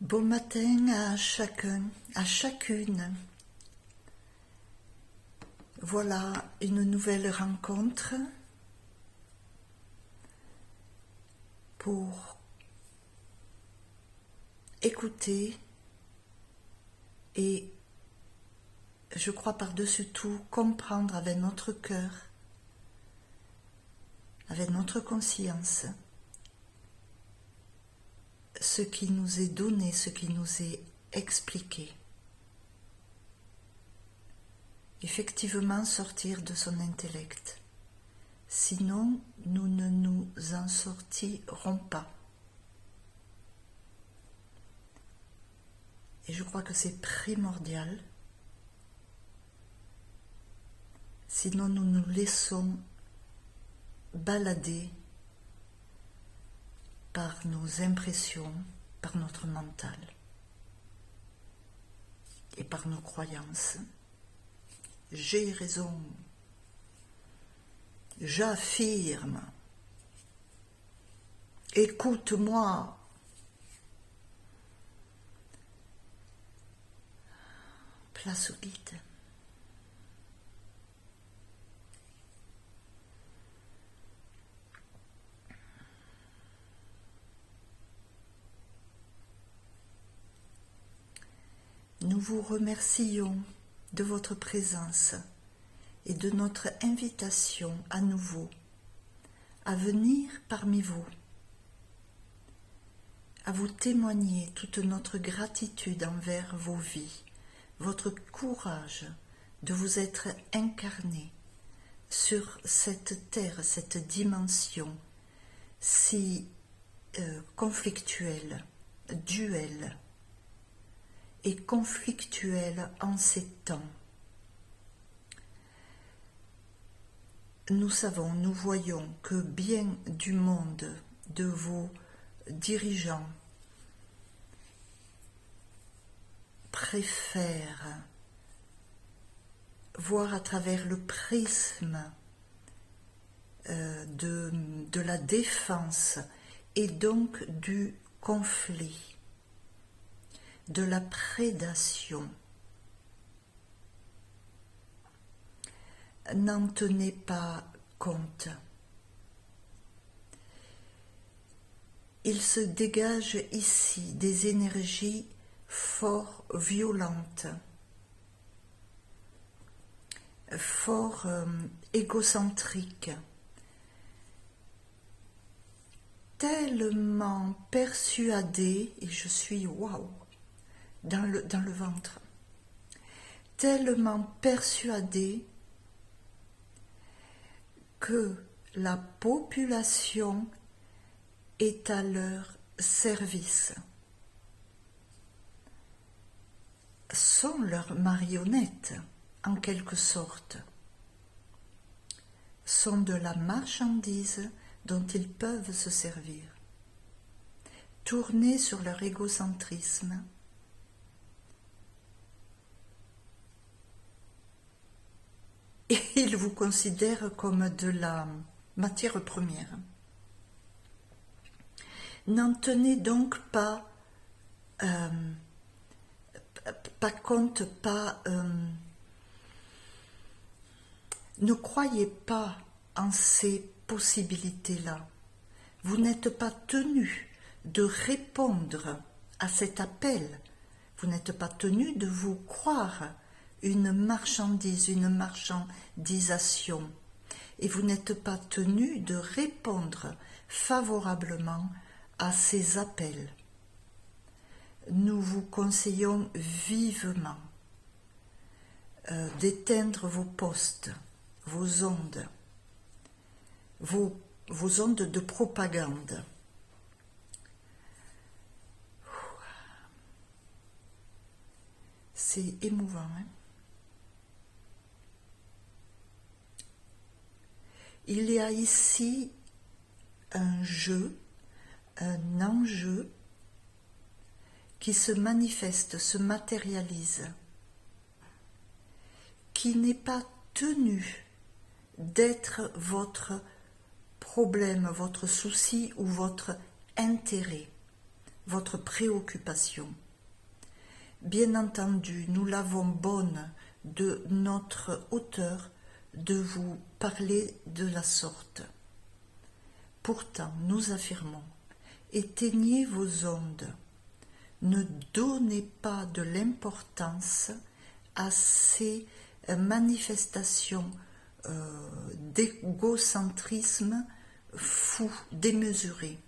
Bon matin à chacun, à chacune. Voilà une nouvelle rencontre pour écouter et, je crois par-dessus tout, comprendre avec notre cœur, avec notre conscience, ce qui nous est donné, ce qui nous est expliqué. Effectivement, sortir de son intellect. Sinon, nous ne nous en sortirons pas. Et je crois que c'est primordial. Sinon, nous nous laissons balader par nos impressions, par notre mental et par nos croyances. J'ai raison. J'affirme. Écoute-moi. Place au guide. Nous vous remercions de votre présence et de notre invitation à nouveau à venir parmi vous, à vous témoigner toute notre gratitude envers vos vies, votre courage de vous être incarné sur cette terre, cette dimension si conflictuelle, duelle et conflictuelle en ces temps. Nous savons, nous voyons que bien du monde de vos dirigeants préfèrent voir à travers le prisme de la défense et donc du conflit, de la prédation. N'en tenez pas compte. Il se dégage ici des énergies fort violentes, fort égocentriques, tellement persuadées, et je suis waouh dans le ventre, tellement persuadée que la population est à leur service, sont leurs marionnettes en quelque sorte, sont de la marchandise dont ils peuvent se servir, tournés sur leur égocentrisme, et ils vous considèrent comme de la matière première. N'en tenez donc pas compte, ne croyez pas en ces possibilités-là. Vous n'êtes pas tenu de répondre à cet appel. Vous n'êtes pas tenu de vous croire une marchandise, une marchandisation. Et vous n'êtes pas tenu de répondre favorablement à ces appels. Nous vous conseillons vivement d'éteindre vos postes, vos ondes, vos ondes de propagande. C'est émouvant, hein? Il y a ici un jeu, un enjeu qui se manifeste, se matérialise, qui n'est pas tenu d'être votre problème, votre souci ou votre intérêt. votre préoccupation. Bien entendu, nous l'avons bonne de notre auteur de vous parler de la sorte. Pourtant, nous affirmons, éteignez vos ondes, ne donnez pas de l'importance à ces manifestations d'égocentrisme fou, démesuré.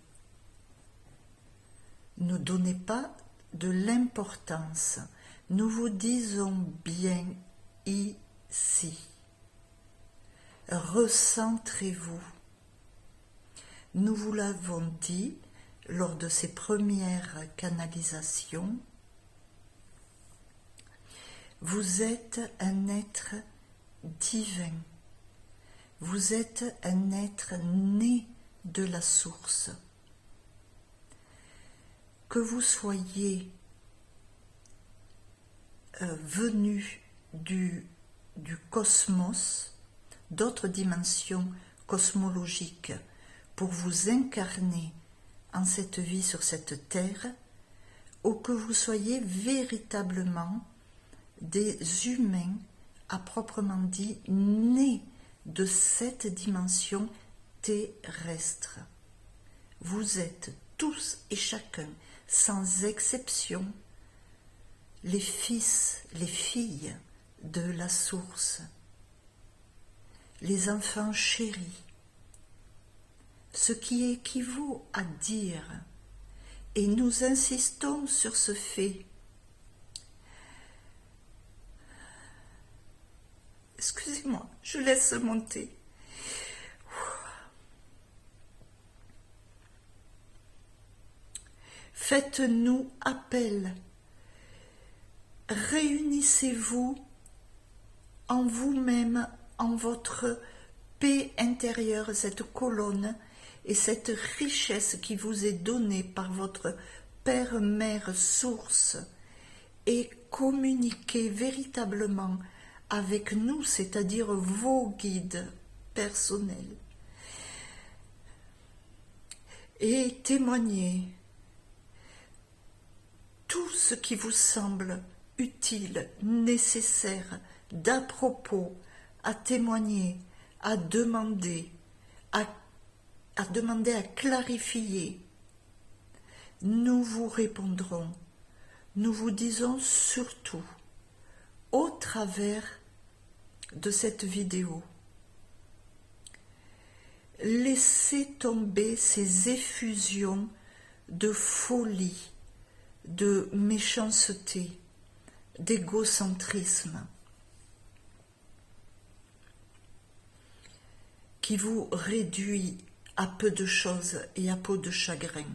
Ne donnez pas de l'importance. Nous vous disons bien ici. Recentrez-vous. Nous vous l'avons dit lors de ces premières canalisations. Vous êtes un être divin. Vous êtes un être né de la source. Que vous soyez venu du cosmos, d'autres dimensions cosmologiques, pour vous incarner en cette vie sur cette terre, ou que vous soyez véritablement des humains à proprement dit nés de cette dimension terrestre. Vous êtes tous et chacun, sans exception, les fils, les filles de la source, les enfants chéris, ce qui équivaut à dire, et nous insistons sur ce fait, excusez-moi, je laisse monter. Faites-nous appel. Réunissez-vous en vous-même, en votre paix intérieure, cette colonne et cette richesse qui vous est donnée par votre Père, Mère, Source, et communiquez véritablement avec nous, c'est-à-dire vos guides personnels, et témoignez tout ce qui vous semble utile, nécessaire, d'à propos, à témoigner, à demander, à clarifier. Nous vous répondrons. Nous vous disons surtout, au travers de cette vidéo, laissez tomber ces effusions de folie, de méchanceté, d'égocentrisme qui vous réduit à peu de choses et à peu de chagrin.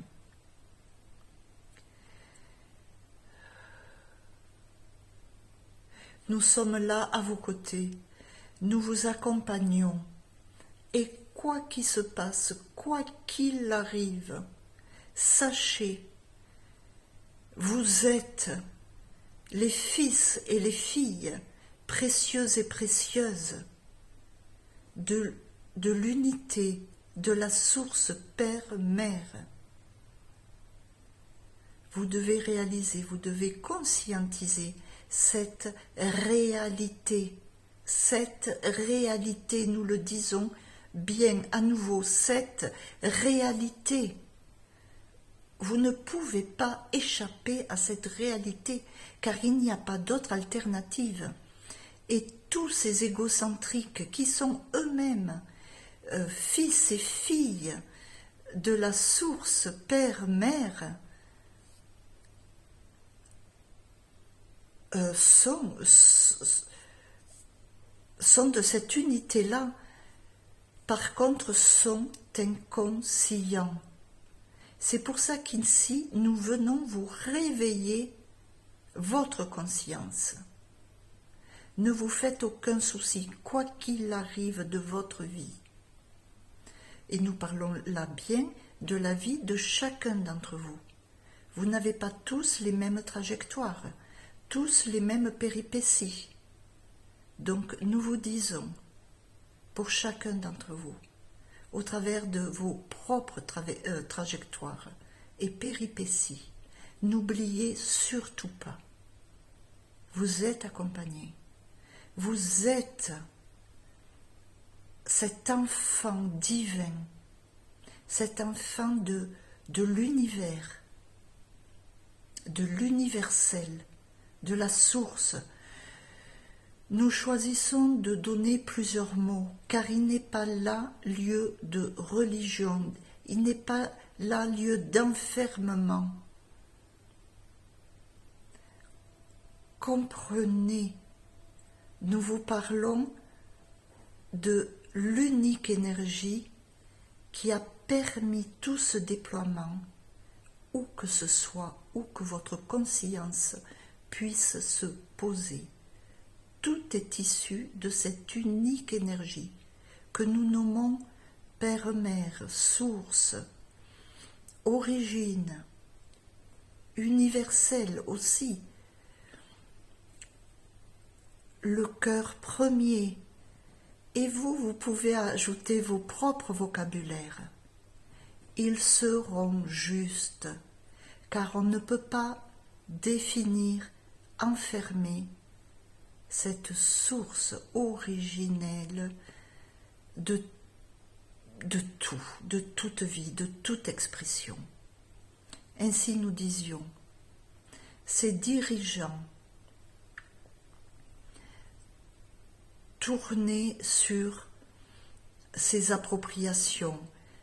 Nous sommes là à vos côtés, nous vous accompagnons, et quoi qu'il se passe, quoi qu'il arrive, sachez, vous êtes les fils et les filles précieux et précieuses de l'unité, de la source Père-Mère. Vous devez réaliser, vous devez conscientiser cette réalité, nous le disons bien à nouveau, cette réalité. Vous ne pouvez pas échapper à cette réalité, car il n'y a pas d'autre alternative. Et tous ces égocentriques qui sont eux-mêmes fils et filles de la source Père-Mère sont de cette unité-là, par contre sont inconscients. C'est pour ça qu'ici, nous venons vous réveiller votre conscience. Ne vous faites aucun souci, quoi qu'il arrive de votre vie. Et nous parlons là bien de la vie de chacun d'entre vous. Vous n'avez pas tous les mêmes trajectoires, tous les mêmes péripéties. Donc nous vous disons, pour chacun d'entre vous, au travers de vos propres trajectoires et péripéties, N'oubliez surtout pas, vous êtes accompagné. Vous êtes cet enfant divin, cet enfant de l'univers, de l'universel, de la source. Nous choisissons de donner plusieurs mots, car il n'est pas là lieu de religion, il n'est pas là lieu d'enfermement. Comprenez, nous vous parlons de l'unique énergie qui a permis tout ce déploiement, où que ce soit, où que votre conscience puisse se poser. Tout est issu de cette unique énergie que nous nommons Père-Mère, Source, Origine, universelle aussi, le cœur premier. Et vous pouvez ajouter vos propres vocabulaires. Ils seront justes, car on ne peut pas définir, enfermer cette source originelle de tout, de toute vie, de toute expression. Ainsi nous disions, ces dirigeants tournés sur ces appropriations,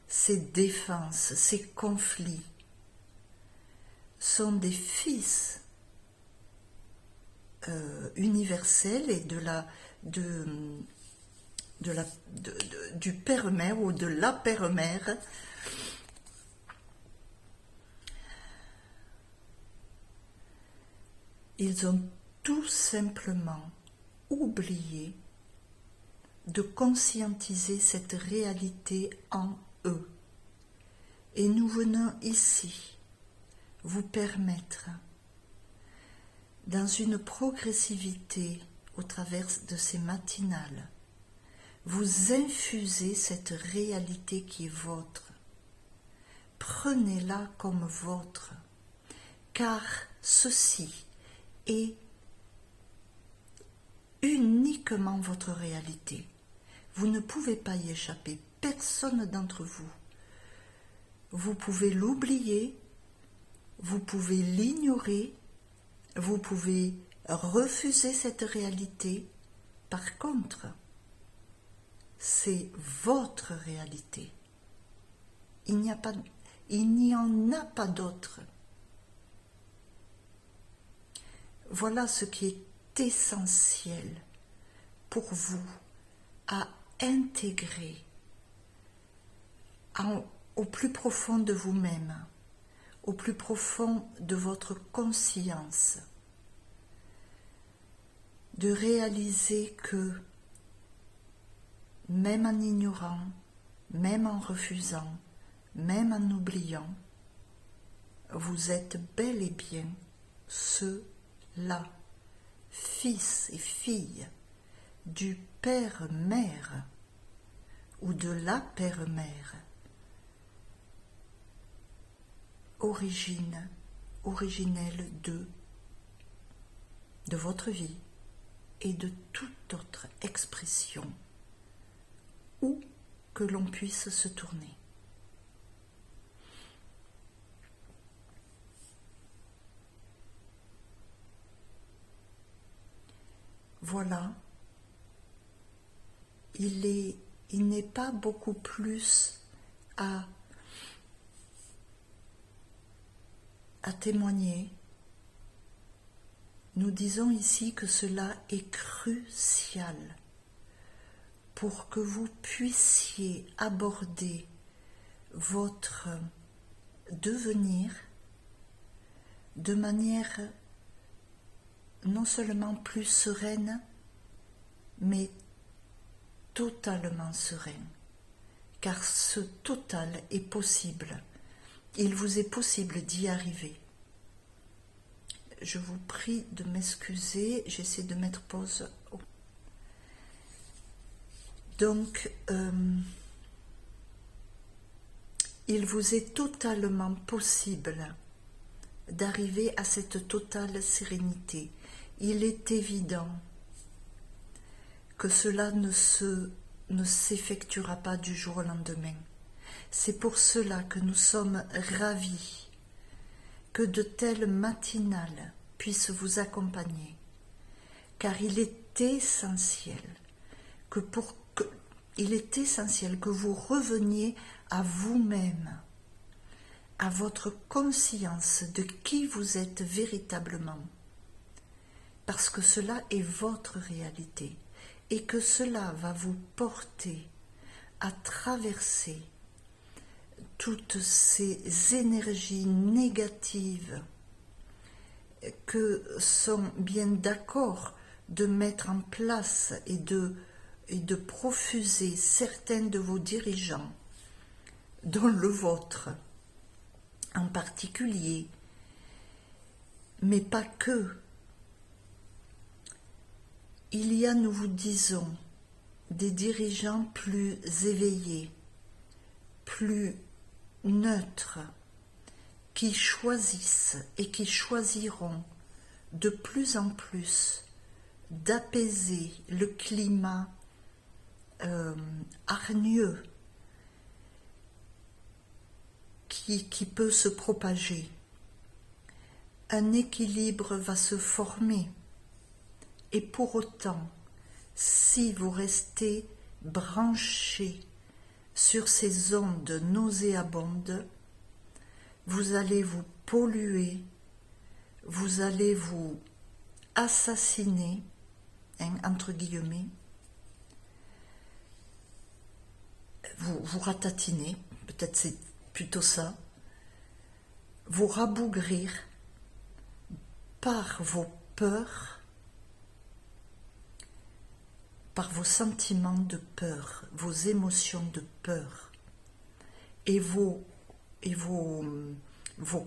ces défenses, ces conflits, sont des fils universels et du Père-Mère ou de la Père-Mère. Ils ont tout simplement oublié de conscientiser cette réalité en eux. Et nous venons ici vous permettre, dans une progressivité au travers de ces matinales, vous infusez cette réalité qui est vôtre. Prenez-la comme vôtre, car ceci est uniquement votre réalité. Vous ne pouvez pas y échapper, personne d'entre vous. Vous pouvez l'oublier, vous pouvez l'ignorer, vous pouvez refuser cette réalité. Par contre, c'est votre réalité. Il n'y en a pas d'autre. Voilà ce qui est essentiel pour vous à intégrer au plus profond de vous-même, au plus profond de votre conscience, de réaliser que même en ignorant, même en refusant, même en oubliant, vous êtes bel et bien ceux-là, fils et filles du Père-Mère ou de la Père-Mère, originelle de votre vie et de toute autre expression, où que l'on puisse se tourner. Voilà, il n'est pas beaucoup plus à témoigner. Nous disons ici que cela est crucial pour que vous puissiez aborder votre devenir de manière non seulement plus sereine, mais totalement sereine, car ce total est possible. Il vous est possible d'y arriver. Je vous prie de m'excuser, j'essaie de mettre pause. Donc, il vous est totalement possible d'arriver à cette totale sérénité. Il est évident que cela ne s'effectuera pas du jour au lendemain. C'est pour cela que nous sommes ravis que de telles matinales puissent vous accompagner, car il est essentiel que vous reveniez à vous-même, à votre conscience de qui vous êtes véritablement, parce que cela est votre réalité et que cela va vous porter à traverser toutes ces énergies négatives que sont bien d'accord de mettre en place et de profuser certains de vos dirigeants, dont le vôtre en particulier, mais pas que. Il y a, nous vous disons, des dirigeants plus éveillés, plus neutres, qui choisissent et qui choisiront de plus en plus d'apaiser le climat hargneux qui peut se propager. Un équilibre va se former. Et pour autant, si vous restez branchés sur ces ondes nauséabondes, vous allez vous polluer, vous allez vous assassiner, entre guillemets, vous ratatiner, peut-être c'est plutôt ça, vous rabougrir par vos peurs, par vos sentiments de peur, vos émotions de peur et vos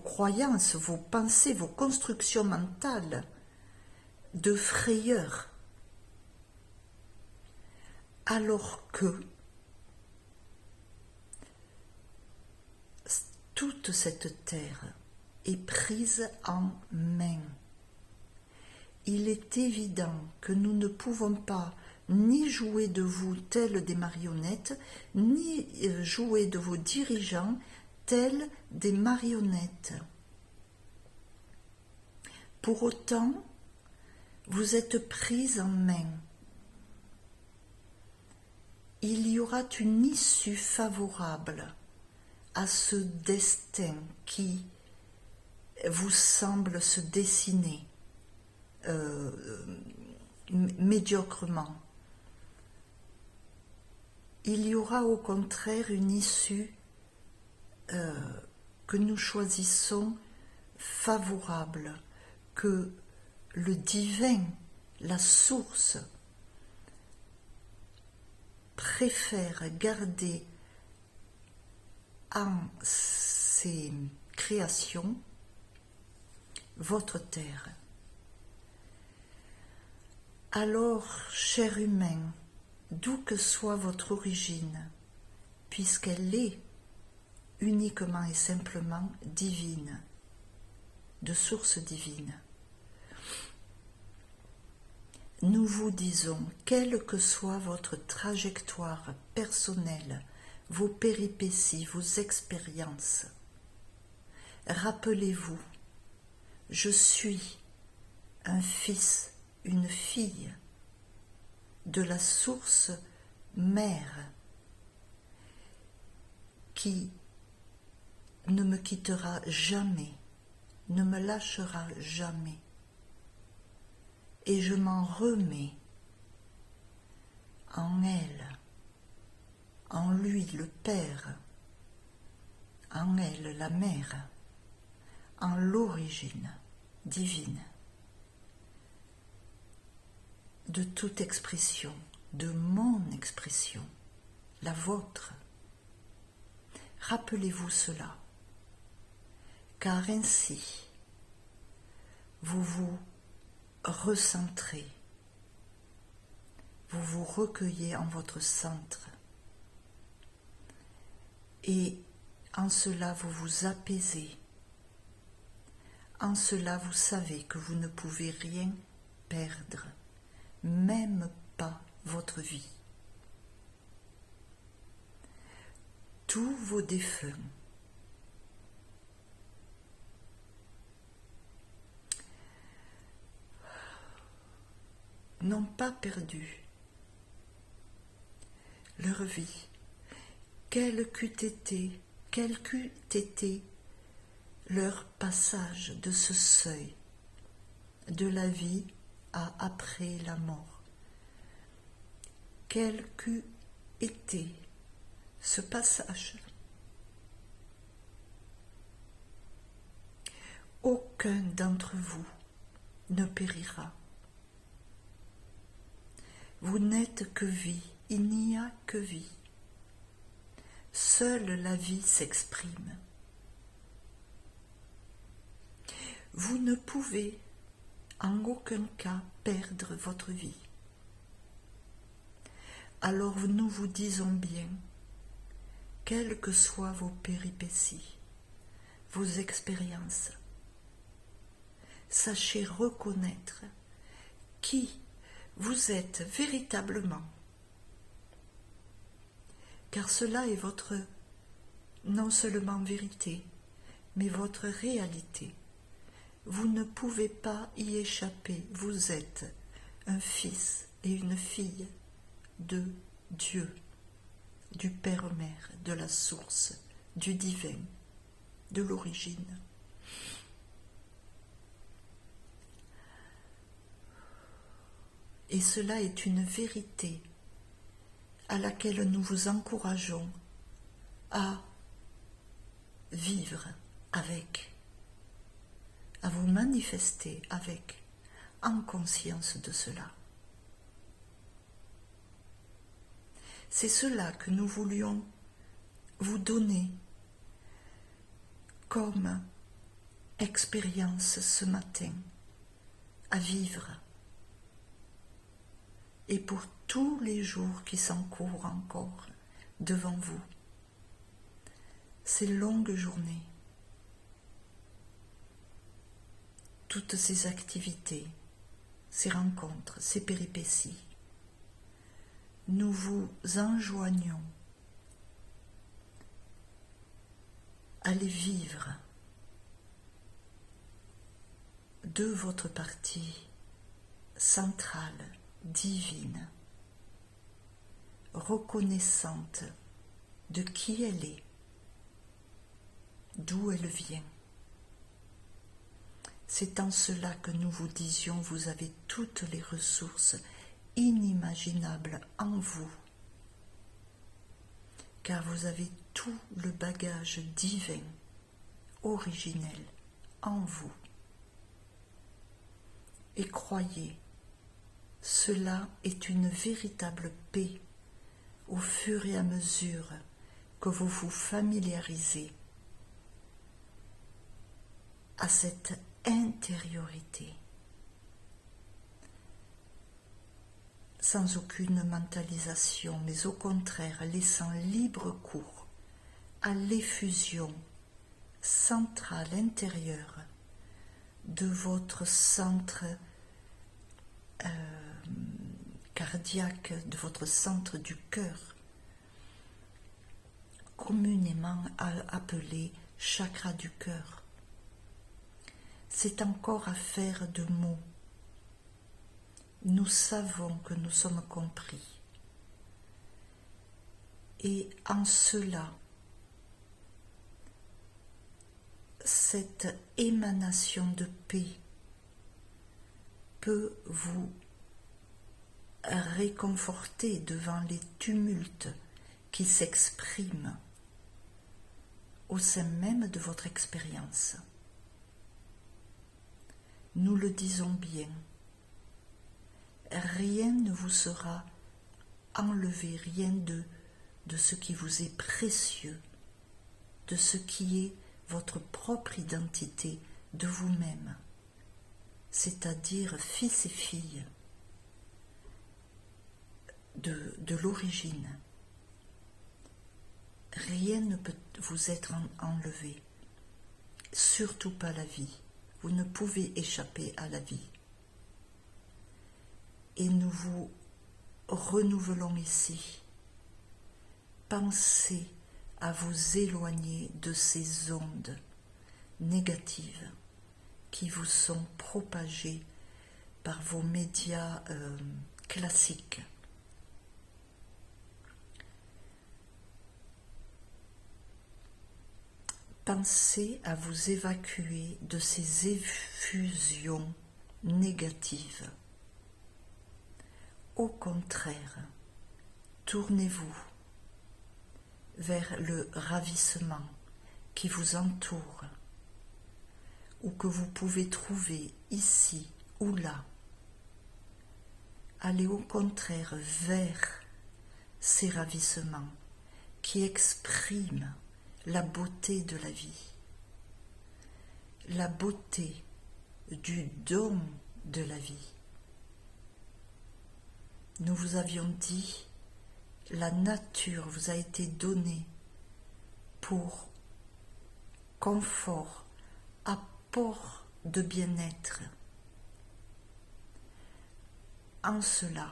croyances, vos pensées, vos constructions mentales de frayeur. Alors que toute cette terre est prise en main. Il est évident que nous ne pouvons pas ni jouer de vous tels des marionnettes, ni jouer de vos dirigeants tels des marionnettes. Pour autant, vous êtes pris en main. Il y aura une issue favorable à ce destin qui vous semble se dessiner médiocrement. Il y aura au contraire une issue que nous choisissons favorable, que le divin, la source, préfère garder en ses créations votre terre. Alors, cher humain, d'où que soit votre origine, puisqu'elle est uniquement et simplement divine, de source divine, nous vous disons, quelle que soit votre trajectoire personnelle, vos péripéties, vos expériences, rappelez-vous, je suis un fils, une fille de la source mère qui ne me quittera jamais, ne me lâchera jamais. Et je m'en remets en elle, en lui le Père, en elle la Mère, en l'origine divine de toute expression, de mon expression, la vôtre. Rappelez-vous cela, car ainsi vous vous recentrez, vous vous recueillez en votre centre et en cela vous vous apaisez En cela, vous savez que vous ne pouvez rien perdre, même pas votre vie. Tous vos défunts n'ont pas perdu leur vie, quel qu'eût été leur passage de ce seuil de la vie à après la mort, quel qu'eût été ce passage. Aucun d'entre vous ne périra. Vous n'êtes que vie, il n'y a que vie. Seule la vie s'exprime. Vous ne pouvez en aucun cas perdre votre vie. Alors nous vous disons bien, quelles que soient vos péripéties, vos expériences, sachez reconnaître qui vous êtes véritablement, car cela est votre non seulement vérité, mais votre réalité. Vous ne pouvez pas y échapper, vous êtes un fils et une fille de Dieu, du Père-Mère, de la source, du divin, de l'origine. Et cela est une vérité à laquelle nous vous encourageons à vivre avec, à vous manifester avec, en conscience de cela. C'est cela que nous voulions vous donner comme expérience ce matin à vivre. Et pour tous les jours qui s'encourent encore devant vous, ces longues journées, toutes ces activités, ces rencontres, ces péripéties, nous vous enjoignons à les vivre de votre partie centrale, divine, reconnaissante de qui elle est, d'où elle vient. C'est en cela que nous vous disions, vous avez toutes les ressources inimaginables en vous, car vous avez tout le bagage divin, originel, en vous. Et croyez, cela est une véritable paix au fur et à mesure que vous vous familiarisez à cette intériorité, sans aucune mentalisation, mais au contraire laissant libre cours à l'effusion centrale intérieure de votre centre cardiaque, de votre centre du cœur, communément appelé chakra du cœur. C'est encore affaire de mots. Nous savons que nous sommes compris. Et en cela, cette émanation de paix peut vous réconforter devant les tumultes qui s'expriment au sein même de votre expérience. Nous le disons bien, rien ne vous sera enlevé, rien de ce qui vous est précieux, de ce qui est votre propre identité de vous-même, c'est-à-dire fils et filles de l'origine. Rien ne peut vous être enlevé, surtout pas la vie. Vous ne pouvez échapper à la vie. Et nous vous renouvelons ici. Pensez à vous éloigner de ces ondes négatives qui vous sont propagées par vos médias classiques. Pensez à vous évacuer de ces effusions négatives. Au contraire, tournez-vous vers le ravissement qui vous entoure ou que vous pouvez trouver ici ou là. Allez au contraire vers ces ravissements qui expriment la beauté de la vie, la beauté du don de la vie. Nous vous avions dit, la nature vous a été donnée pour confort, apport de bien-être. En cela,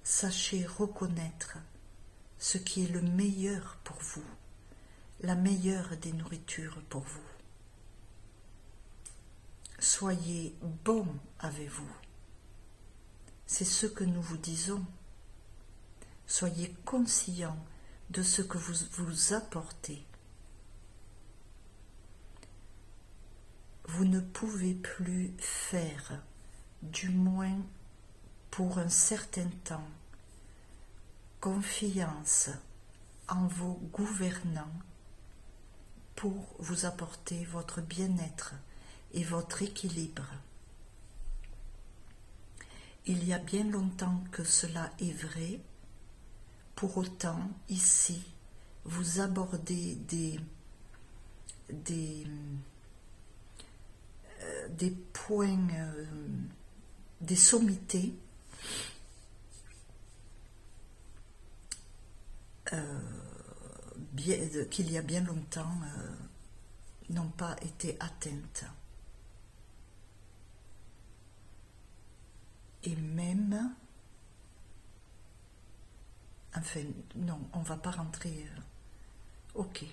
sachez reconnaître ce qui est le meilleur pour vous, la meilleure des nourritures pour vous. Soyez bon avec vous. C'est ce que nous vous disons. Soyez conscients de ce que vous vous apportez. Vous ne pouvez plus faire, du moins pour un certain temps, confiance en vos gouvernants pour vous apporter votre bien-être et votre équilibre. Il y a bien longtemps que cela est vrai. Pour autant, ici, vous abordez des points, des sommités qu'il y a bien longtemps n'ont pas été atteintes. Et même, enfin, non, on ne va pas rentrer. Ok.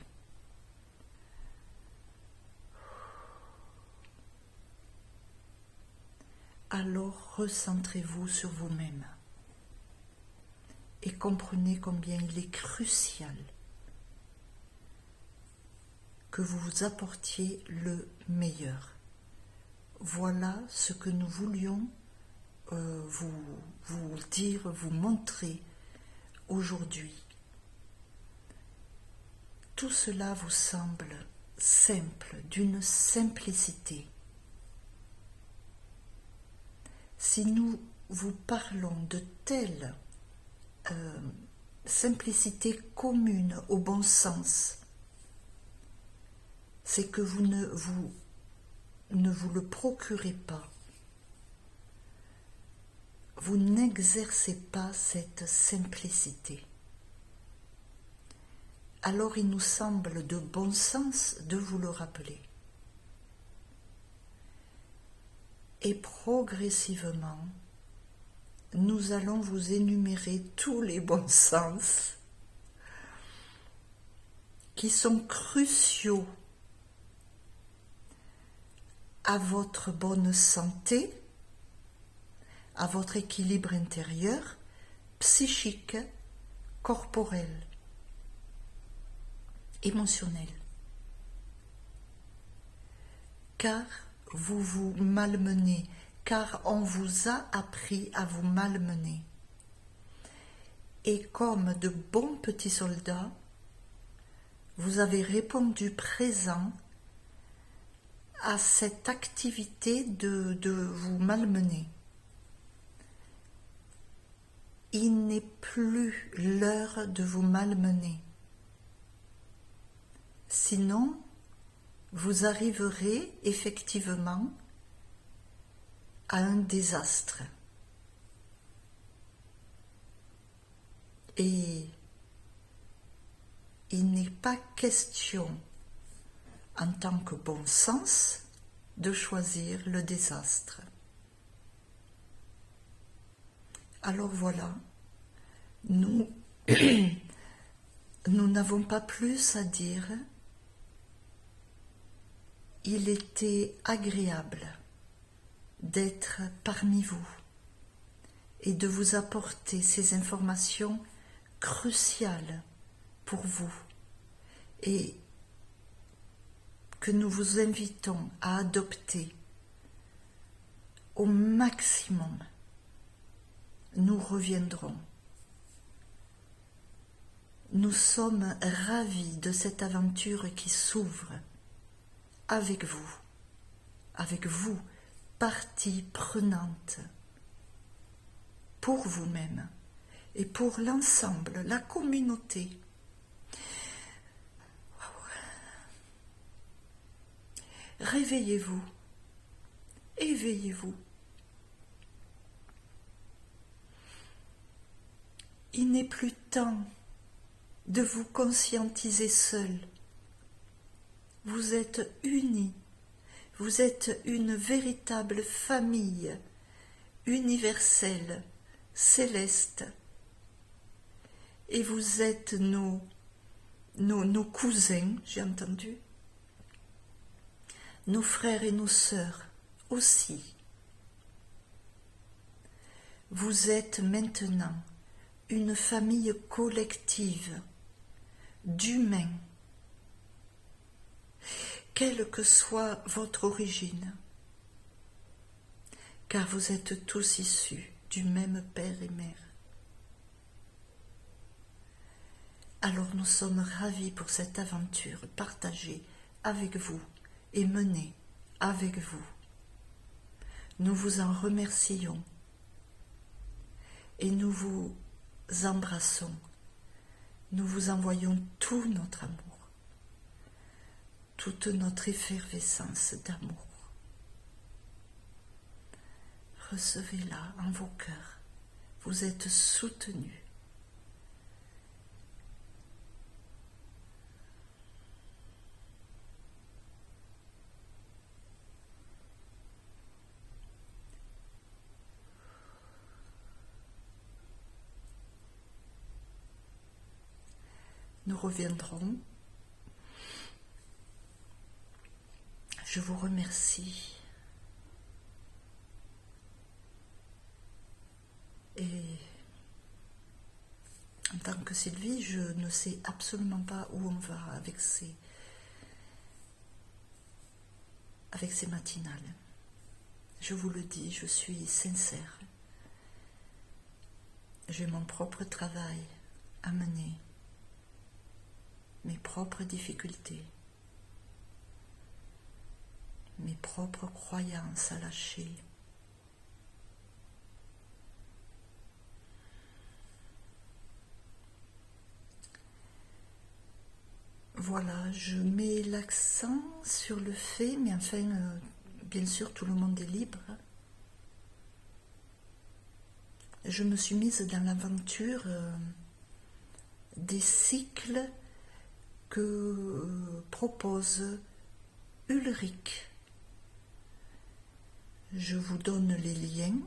Alors recentrez-vous sur vous-même et comprenez combien il est crucial que vous vous apportiez le meilleur. Voilà ce que nous voulions vous dire, vous montrer aujourd'hui. Tout cela vous semble simple, d'une simplicité. Si nous vous parlons de telle simplicité commune au bon sens, c'est que vous ne vous le procurez pas. Vous n'exercez pas cette simplicité. Alors il nous semble de bon sens de vous le rappeler. Et progressivement, nous allons vous énumérer tous les bons sens qui sont cruciaux à votre bonne santé, à votre équilibre intérieur, psychique, corporel, émotionnel. Car vous vous malmenez, car on vous a appris à vous malmener. Et comme de bons petits soldats, vous avez répondu présent à cette activité de vous malmener. Il n'est plus l'heure de vous malmener. Sinon, vous arriverez effectivement à un désastre. Et il n'est pas question en tant que bon sens, de choisir le désastre. Alors voilà, nous n'avons pas plus à dire. Il était agréable d'être parmi vous et de vous apporter ces informations cruciales pour vous et que nous vous invitons à adopter au maximum. Nous reviendrons. Nous sommes ravis de cette aventure qui s'ouvre avec vous, partie prenante, pour vous-même et pour l'ensemble, la communauté. Réveillez-vous, éveillez-vous. Il n'est plus temps de vous conscientiser seul. Vous êtes unis, vous êtes une véritable famille universelle, céleste, et vous êtes nos cousins, j'ai entendu, nos frères et nos sœurs aussi. Vous êtes maintenant une famille collective d'humains, quelle que soit votre origine, car vous êtes tous issus du même père et mère. Alors nous sommes ravis pour cette aventure partagée avec vous et menée avec vous. Nous vous en remercions et nous vous embrassons. Nous vous envoyons tout notre amour, toute notre effervescence d'amour. Recevez-la en vos cœurs. Vous êtes soutenus. Nous reviendrons. Je vous remercie. Et en tant que Sylvie, je ne sais absolument pas où on va avec ces matinales. Je vous le dis, je suis sincère. J'ai mon propre travail à mener, mes propres difficultés, mes propres croyances à lâcher. Voilà, je mets l'accent sur le fait, mais enfin, bien sûr, tout le monde est libre. Je me suis mise dans l'aventure des cycles que propose Ulrich. Je vous donne les liens.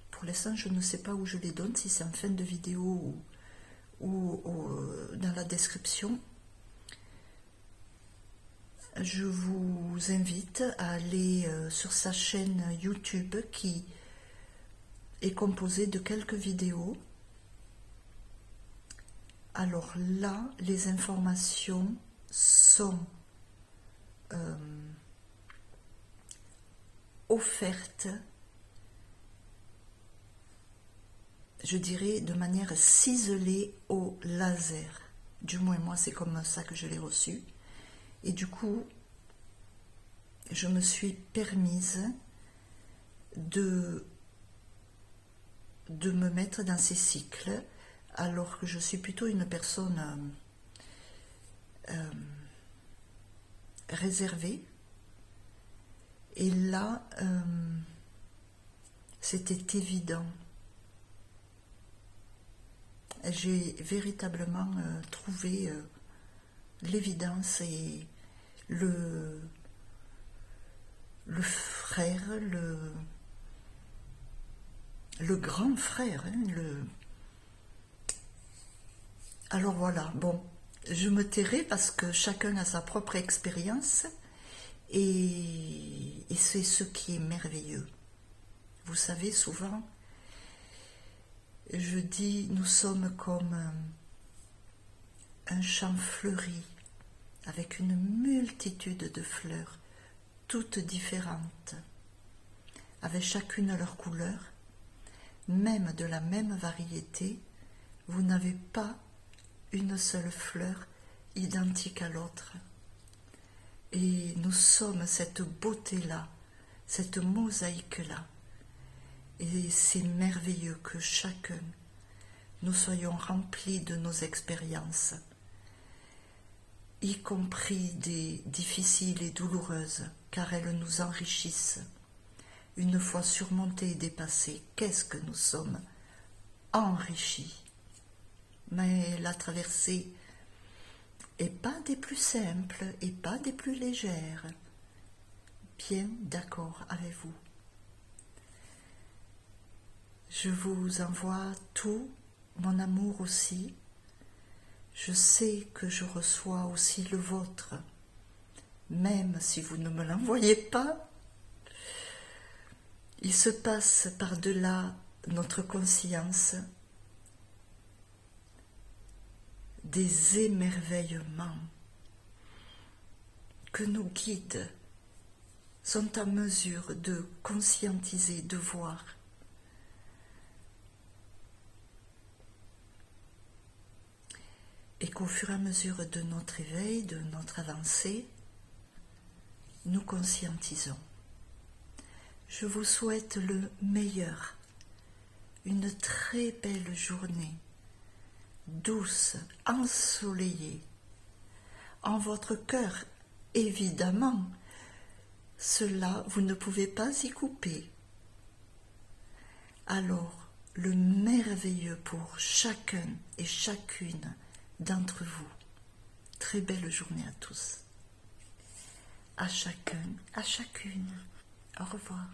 Pour l'instant, je ne sais pas où je les donne, si c'est en fin de vidéo ou dans la description. Je vous invite à aller sur sa chaîne YouTube qui est composée de quelques vidéos. Alors là, les informations sont offertes, je dirais, de manière ciselée au laser. Du moins, moi, c'est comme ça que je l'ai reçu. Et du coup, je me suis permise de me mettre dans ces cycles, alors que je suis plutôt une personne réservée. Et là, c'était évident. J'ai véritablement trouvé l'évidence et le frère, le grand frère. Alors voilà, bon, je me tairai parce que chacun a sa propre expérience et c'est ce qui est merveilleux. Vous savez, souvent, je dis, nous sommes comme un champ fleuri avec une multitude de fleurs, toutes différentes, avec chacune leur couleur, même de la même variété. Vous n'avez pas une seule fleur identique à l'autre. Et nous sommes cette beauté-là, cette mosaïque-là. Et c'est merveilleux que chacun, nous soyons remplis de nos expériences, y compris des difficiles et douloureuses, car elles nous enrichissent. Une fois surmontées et dépassées, qu'est-ce que nous sommes enrichis. Mais la traversée n'est pas des plus simples et pas des plus légères. Bien d'accord avec vous. Je vous envoie tout mon amour aussi. Je sais que je reçois aussi le vôtre, même si vous ne me l'envoyez pas. Il se passe par-delà notre conscience des émerveillements que nos guides sont en mesure de conscientiser, de voir. Et qu'au fur et à mesure de notre éveil, de notre avancée, nous conscientisons. Je vous souhaite le meilleur, une très belle journée, douce, ensoleillée. En votre cœur, évidemment, cela vous ne pouvez pas y couper. Alors, le merveilleux pour chacun et chacune d'entre vous. Très belle journée à tous. À chacun, à chacune. Au revoir.